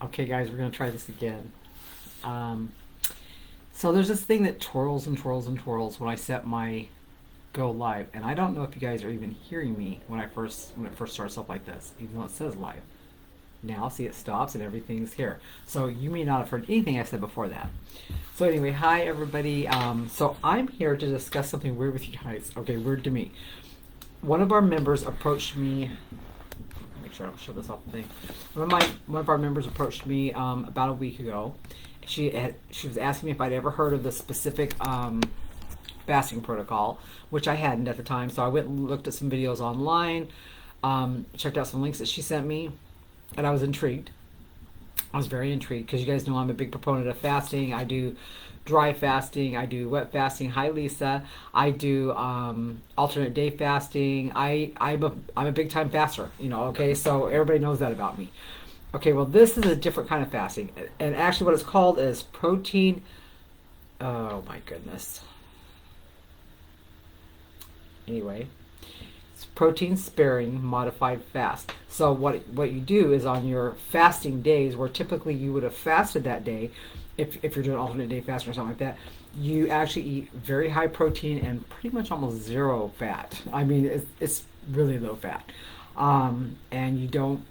Okay, guys, we're gonna try this again. Um, so there's this thing that twirls and twirls and twirls when I set my go live, and I don't know if you guys are even hearing me when it first starts up like this, even though it says live. Now, see, it stops and everything's here. So you may not have heard anything I said before that. So anyway, hi everybody. So I'm here to discuss something weird with you guys. Okay, weird to me. One of our members approached me. Make sure I don't show this off the thing. One of our members approached me about a week ago. She was asking me if I'd ever heard of the specific fasting protocol, which I hadn't at the time. So I went and looked at some videos online, checked out some links that she sent me, and I was intrigued. I was very intrigued because you guys know I'm a big proponent of fasting. I do dry fasting. I do wet fasting. Hi, Lisa. I do alternate day fasting. I'm a big time faster. Okay, so everybody knows that about me. Okay, well, this is a different kind of fasting, and actually, what it's called is protein. Oh my goodness. Anyway, protein sparing modified fast. So what you do is on your fasting days, where typically you would have fasted that day, if you're doing alternate day fasting or something like that, you actually eat very high protein and pretty much almost zero fat. I mean, it's really low fat, and you don't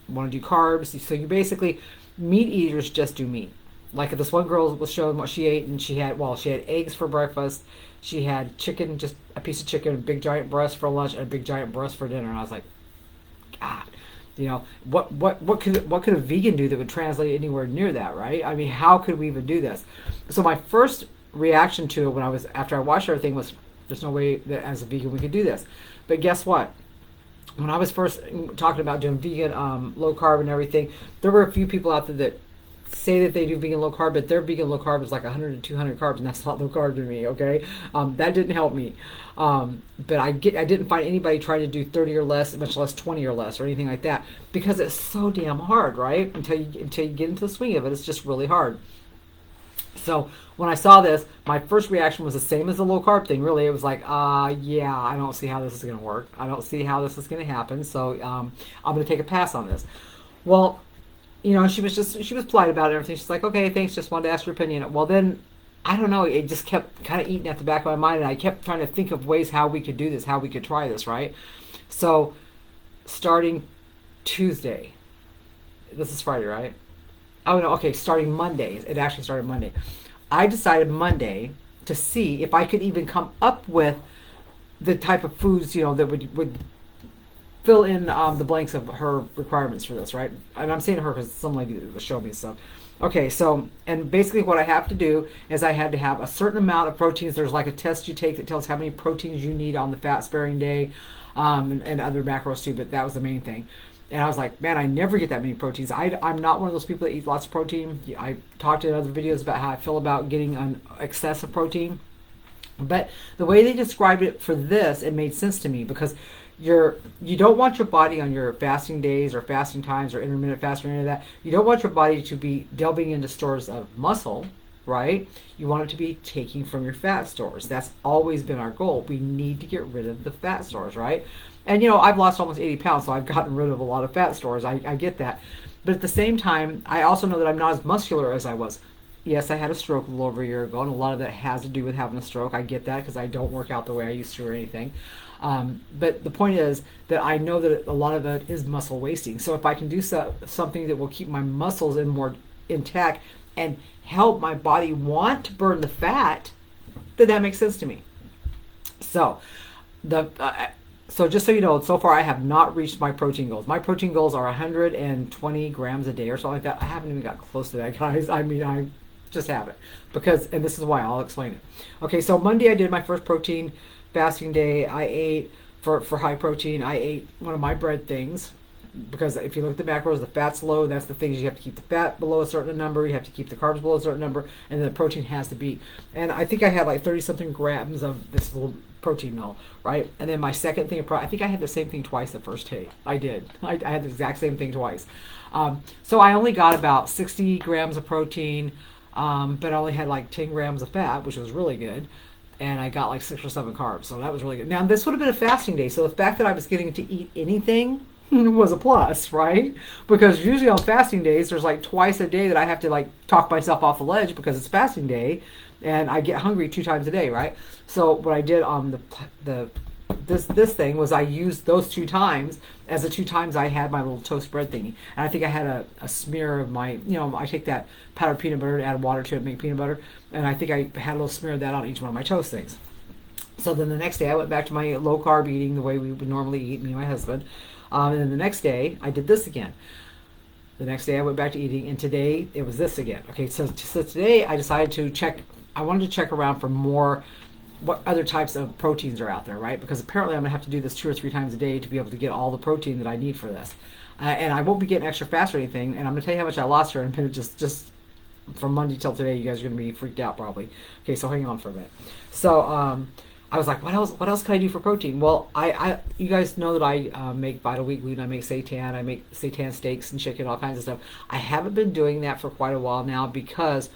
want to do carbs. So you basically, meat eaters just do meat. Like this one girl was showing what she ate, and she had eggs for breakfast. She had chicken, just a piece of chicken, a big giant breast for lunch, and a big giant breast for dinner. And I was like, God, what could a vegan do that would translate anywhere near that, right? I mean, how could we even do this? So my first reaction to it after I watched everything was, there's no way that as a vegan we could do this. But guess what? When I was first talking about doing vegan, low carb and everything, there were a few people out there that say that they do vegan low carb, but their vegan low carb is like 100 to 200 carbs, and that's not low carb to me. Okay, that didn't help me. But I didn't find anybody trying to do 30 or less, much less 20 or less, or anything like that, because it's so damn hard, right? Until you get into the swing of it, it's just really hard. So when I saw this, my first reaction was the same as the low carb thing. Really, it was like, yeah, I don't see how this is going to work. I don't see how this is going to happen. So I'm going to take a pass on this. Well, she was polite about it and everything. She's like, okay, thanks, just wanted to ask your opinion. Well, then, I don't know, it just kept kind of eating at the back of my mind, and I kept trying to think of ways how we could do this, how we could try this, right? So, starting Tuesday, this is Friday, right? Oh, no, okay, starting Monday, it actually started Monday. I decided Monday to see if I could even come up with the type of foods, that would fill in the blanks of her requirements for this, right? And I'm saying her because some lady was showing me stuff. Okay, so, and basically what I have to do is I had to have a certain amount of proteins. There's like a test you take that tells how many proteins you need on the fat sparing day, and other macros too, but that was the main thing. And I was like, man, I never get that many proteins. I'm not one of those people that eat lots of protein. I talked in other videos about how I feel about getting an excess of protein. But the way they described it for this, it made sense to me, because you don't want your body on your fasting days or fasting times or intermittent fasting or any of that. You don't want your body to be delving into stores of muscle, right? You want it to be taking from your fat stores. That's always been our goal. We need to get rid of the fat stores, right? And I've lost almost 80 pounds, so I've gotten rid of a lot of fat stores. I get that. But at the same time, I also know that I'm not as muscular as I was. Yes, I had a stroke a little over a year ago, and a lot of that has to do with having a stroke. I get that because I don't work out the way I used to or anything. But the point is that I know that a lot of it is muscle wasting. So if I can do something that will keep my muscles more intact and help my body want to burn the fat, then that makes sense to me. So so just so you know, so far I have not reached my protein goals. My protein goals are 120 grams a day or something like that. I haven't even got close to that, guys. I mean, I just haven't, and this is why. I'll explain it. Okay, so Monday I did my first protein fasting day. I ate for high protein. I ate one of my bread things, because if you look at the macros, the fat's low. That's the things you have to keep the fat below a certain number. You have to keep the carbs below a certain number, and then the protein has to be. And I think I had like 30 something grams of this little protein meal, right? And then my second thing, I think I had the same thing twice the first day. I did. I had the exact same thing twice. So I only got about 60 grams of protein, but I only had like 10 grams of fat, which was really good. And I got like 6 or 7 carbs, so that was really good. Now, this would have been a fasting day, so the fact that I was getting to eat anything was a plus, right? Because usually on fasting days, there's like twice a day that I have to like talk myself off the ledge because it's fasting day, and I get hungry 2 times a day, right? So what I did on the this thing was I used those 2 times as the 2 times I had my little toast bread thingy, and I think I had a smear of my, I take that powdered peanut butter, add water to it, make peanut butter, and I think I had a little smear of that on each one of my toast things. So then the next day I went back to my low carb eating the way we would normally eat, me and my husband. And then the next day I did this again. The next day I went back to eating, and today it was this again. Okay, so today I decided to check. I wanted to check around for more what other types of proteins are out there, right? Because apparently I'm gonna have to do this 2 or 3 times a day to be able to get all the protein that I need for this. And I won't be getting extra fast or anything. And I'm gonna tell you how much I lost here in a minute. Just from Monday till today, you guys are gonna be freaked out probably. Okay, so hang on for a minute. So I was like, what else? What else can I do for protein? Well, you guys know that I make Vital Wheat gluten. I make seitan. I make seitan steaks and chicken, all kinds of stuff. I haven't been doing that for quite a while now because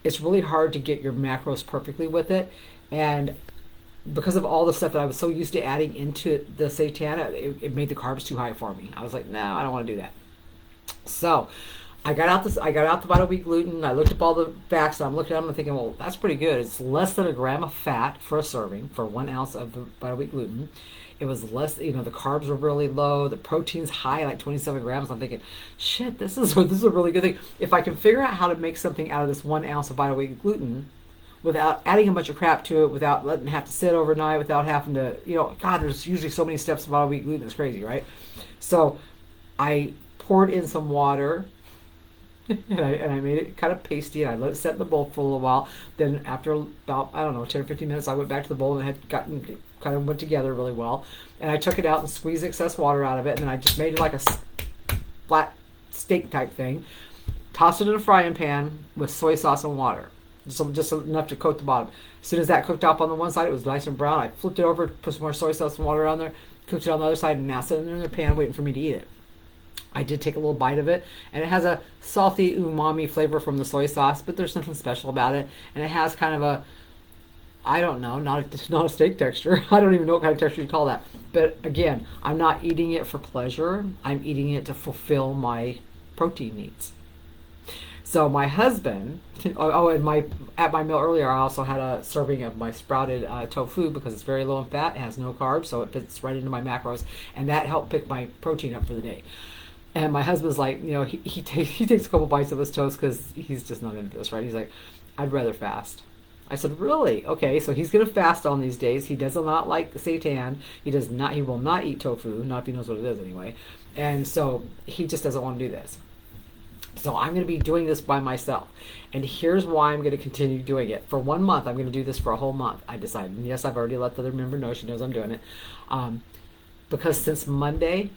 it's really hard to get your macros perfectly with it, and because of all the stuff that I was so used to adding into the seitan, it made the carbs too high for me. I was like, no, I don't want to do that. So I got out the Vital Wheat gluten. I looked up all the facts. And I'm looking at them and thinking, well, that's pretty good. It's less than a gram of fat for a serving for 1 ounce of the Vital Wheat gluten. It was less, the carbs were really low. The protein's high, like 27 grams. I'm thinking, shit, this is a really good thing. If I can figure out how to make something out of this 1 ounce of Vital Wheat gluten without adding a bunch of crap to it, without letting it have to sit overnight, without having to, God, there's usually so many steps of Vital Wheat gluten. It's crazy, right? So I poured in some water and I made it kind of pasty, and I let it set in the bowl for a little while. Then after about, I don't know, 10 or 15 minutes, I went back to the bowl, and it had gotten kind of went together really well. And I took it out and squeezed excess water out of it, and then I just made it like a flat steak type thing. Tossed it in a frying pan with soy sauce and water, just enough to coat the bottom. As soon as that cooked up on the one side, it was nice and brown. I flipped it over, put some more soy sauce and water on there, cooked it on the other side, and now set it in the pan waiting for me to eat it. I did take a little bite of it, and it has a salty umami flavor from the soy sauce, but there's nothing special about it. And it has kind of a, I don't know, not a steak texture. I don't even know what kind of texture you call that. But again, I'm not eating it for pleasure. I'm eating it to fulfill my protein needs. So my husband, at my meal earlier, I also had a serving of my sprouted tofu because it's very low in fat, it has no carbs, so it fits right into my macros, and that helped pick my protein up for the day. And my husband's like, he takes a couple bites of his toast because he's just not into this, right? He's like, I'd rather fast. I said, really? Okay, so he's going to fast on these days. He does not like seitan. He will not eat tofu, not if he knows what it is anyway. And so he just doesn't want to do this. So I'm going to be doing this by myself. And here's why I'm going to continue doing it. For 1 month, I'm going to do this for a whole month, I decided. And yes, I've already let the other member know. She knows I'm doing it. Because since Monday,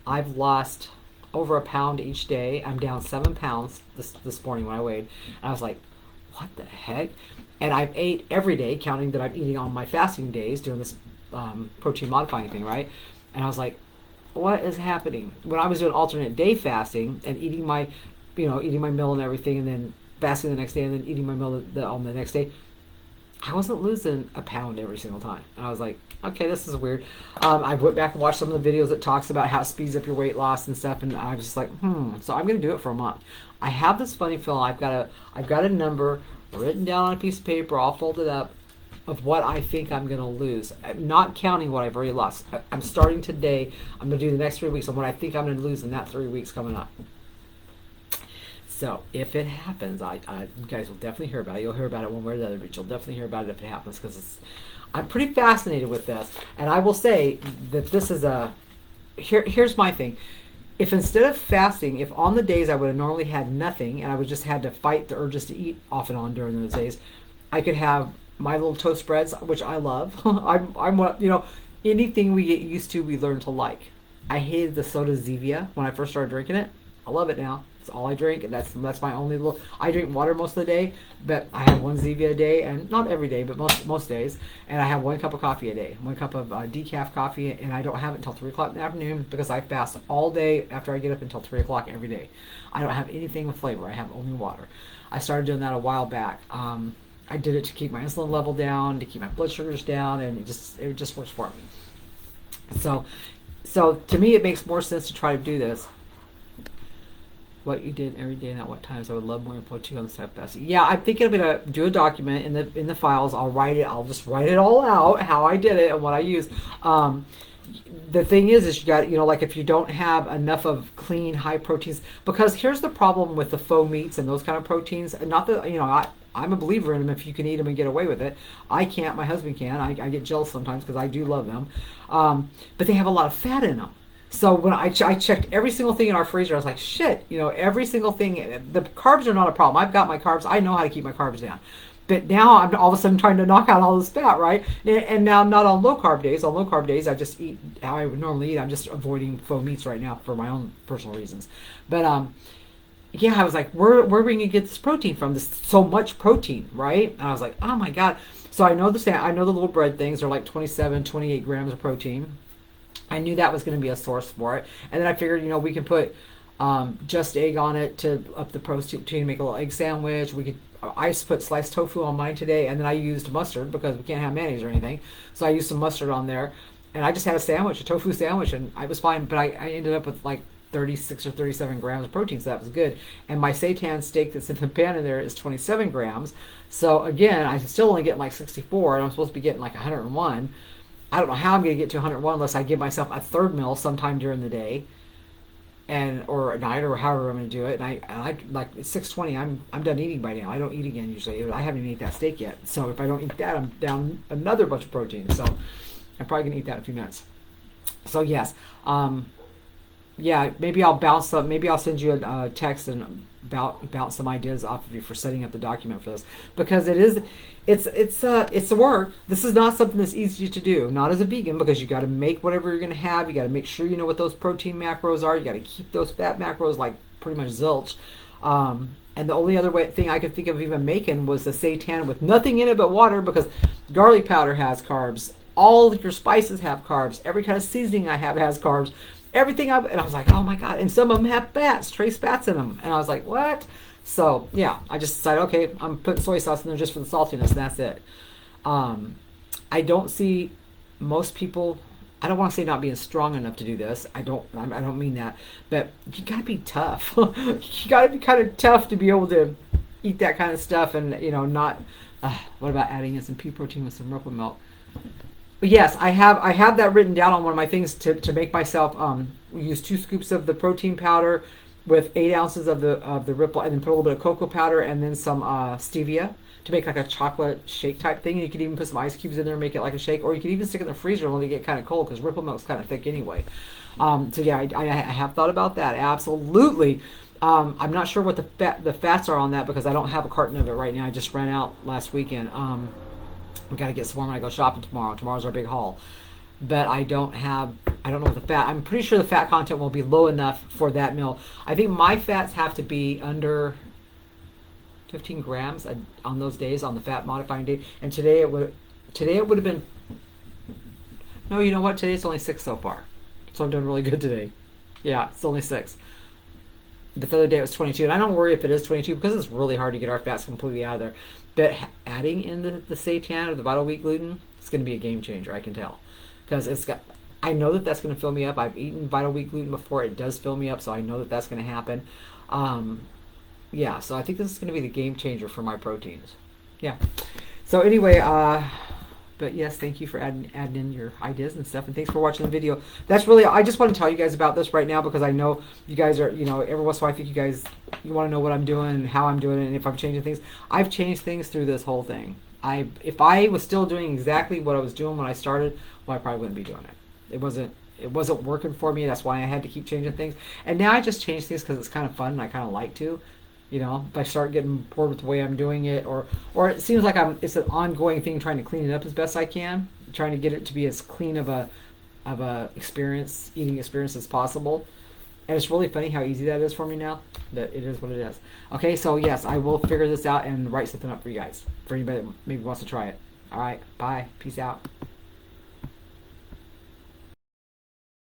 I've lost over a pound each day. I'm down 7 pounds this morning when I weighed. And I was like, what the heck? And I've ate every day, counting that I'm eating on my fasting days, doing this protein modifying thing, right? And I was like, what is happening? When I was doing alternate day fasting and eating my meal and everything, and then fasting the next day, and then eating my meal on the next day, I wasn't losing a pound every single time. And I was like, okay, this is weird. I went back and watched some of the videos that talks about how it speeds up your weight loss and stuff, and I was just like, So I'm going to do it for a month. I have this funny feeling I've got a number written down on a piece of paper, all folded up, of what I think I'm going to lose. I'm not counting what I've already lost. I'm starting today. I'm going to do the next 3 weeks on what I think I'm going to lose in that 3 weeks coming up. So if it happens, you guys will definitely hear about it. You'll hear about it one way or the other, but you'll definitely hear about it if it happens, because I'm pretty fascinated with this. And I will say that this is here's my thing. If instead of fasting, if on the days I would have normally had nothing and I would just had to fight the urges to eat off and on during those days, I could have my little toast spreads, which I love. Anything we get used to, we learn to like. I hated the soda Zevia when I first started drinking it. I love it now. It's all I drink, and that's my only little. I drink water most of the day, but I have one Zevia a day, and not every day, but most days. And I have 1 cup of coffee a day, 1 cup of decaf coffee, and I don't have it until 3 o'clock in the afternoon because I fast all day after I get up until 3 o'clock every day. I don't have anything with flavor. I have only water. I started doing that a while back. I did it to keep my insulin level down, to keep my blood sugars down, and it just works for me. So So to me, it makes more sense to try to do this. What you did every day and at what times. I would love more info too on the step fast. Yeah, I'm thinking I'm gonna do a document in the files. I'll write it. I'll just write it all out how I did it and what I use. The thing is you got, like if you don't have enough of clean high proteins, because here's the problem with the faux meats and those kind of proteins. Not that I'm a believer in them if you can eat them and get away with it. I can't. My husband can. I get jealous sometimes because I do love them, but they have a lot of fat in them. So when I checked every single thing in our freezer, I was like, shit, every single thing. The carbs are not a problem. I've got my carbs. I know how to keep my carbs down. But now I'm all of a sudden trying to knock out all this fat, right? And now not on low carb days. On low carb days, I just eat how I would normally eat. I'm just avoiding faux meats right now for my own personal reasons. But yeah, I was like, where are we gonna get this protein from? This so much protein, right? And I was like, oh my god. So I know the little bread things are like 27, 28 grams of protein. I knew that was going to be a source for it. And then I figured, we can put just egg on it to up the protein, make a little egg sandwich. I just put sliced tofu on mine today, and then I used mustard because we can't have mayonnaise or anything. So I used some mustard on there, and I just had a tofu sandwich, and I was fine. But I ended up with like 36 or 37 grams of protein, so that was good. And my seitan steak that's in the pan in there is 27 grams. So again, I'm still only getting like 64, and I'm supposed to be getting like 101. I don't know how I'm going to get to 101 unless I give myself a third meal sometime during the day, or at night, or however I'm going to do it. And I like it's 6:20. I'm done eating by now. I don't eat again usually. I haven't even eaten that steak yet. So if I don't eat that, I'm down another bunch of protein. So I'm probably going to eat that in a few minutes. So yes, yeah, maybe I'll bounce up. Maybe I'll send you a text and bounce some ideas off of you for setting up the document for this, because it's a work. This is not something that's easy to do. Not as a vegan, because you got to make whatever you're going to have. You got to make sure you know what those protein macros are. You got to keep those fat macros like pretty much zilch. And the only other thing I could think of even making was the seitan with nothing in it but water, because garlic powder has carbs. All your spices have carbs. Every kind of seasoning I have has carbs. Everything up, and I was like, oh my god! And some of them have fats, trace fats in them, and I was like, what? So yeah, I just decided, okay, I'm putting soy sauce in there just for the saltiness, and that's it. I don't see most people. I don't want to say not being strong enough to do this. I don't mean that, but you gotta be tough. You gotta be kind of tough to be able to eat that kind of stuff, and not. What about adding in some pea protein with some Ripple milk? But yes, I have that written down on one of my things to make myself use 2 scoops of the protein powder with 8 ounces of the Ripple, and then put a little bit of cocoa powder and then some stevia to make like a chocolate shake type thing. And you could even put some ice cubes in there and make it like a shake, or you could even stick it in the freezer and let it get kind of cold, because Ripple milk's kind of thick anyway. So yeah, I have thought about that, absolutely. I'm not sure what the fats are on that, because I don't have a carton of it right now. I just ran out last weekend. We got to get some more when I go shopping tomorrow. Tomorrow's our big haul. But I don't know what the fat. I'm pretty sure the fat content will be low enough for that meal. I think my fats have to be under 15 grams on those days, on the fat modifying day. And today it would have been. No, you know what? Today it's only 6 so far. So I'm doing really good today. Yeah, it's only 6. The other day it was 22, and I don't worry if it is 22, because it's really hard to get our fats completely out of there. But adding in the seitan or the vital wheat gluten, it's going to be a game changer, I can tell. Because I know that's going to fill me up. I've eaten vital wheat gluten before. It does fill me up, so I know that's going to happen. Yeah, so I think this is going to be the game changer for my proteins. Yeah. So anyway, but yes, thank you for adding in your ideas and stuff, and thanks for watching the video. That's really, I just want to tell you guys about this right now, because I know you guys are, every once in a while I think you want to know what I'm doing and how I'm doing it and if I'm changing things. I've changed things through this whole thing. If I was still doing exactly what I was doing when I started, well, I probably wouldn't be doing it. It wasn't working for me. That's why I had to keep changing things. And now I just change things because it's kind of fun and I kind of like to. If I start getting bored with the way I'm doing it, or it seems like it's an ongoing thing, trying to clean it up as best I can, trying to get it to be as clean of a eating experience as possible. And it's really funny how easy that is for me now. That it is what it is. Okay, so yes, I will figure this out and write something up for you guys, for anybody that maybe wants to try it. All right, bye, peace out.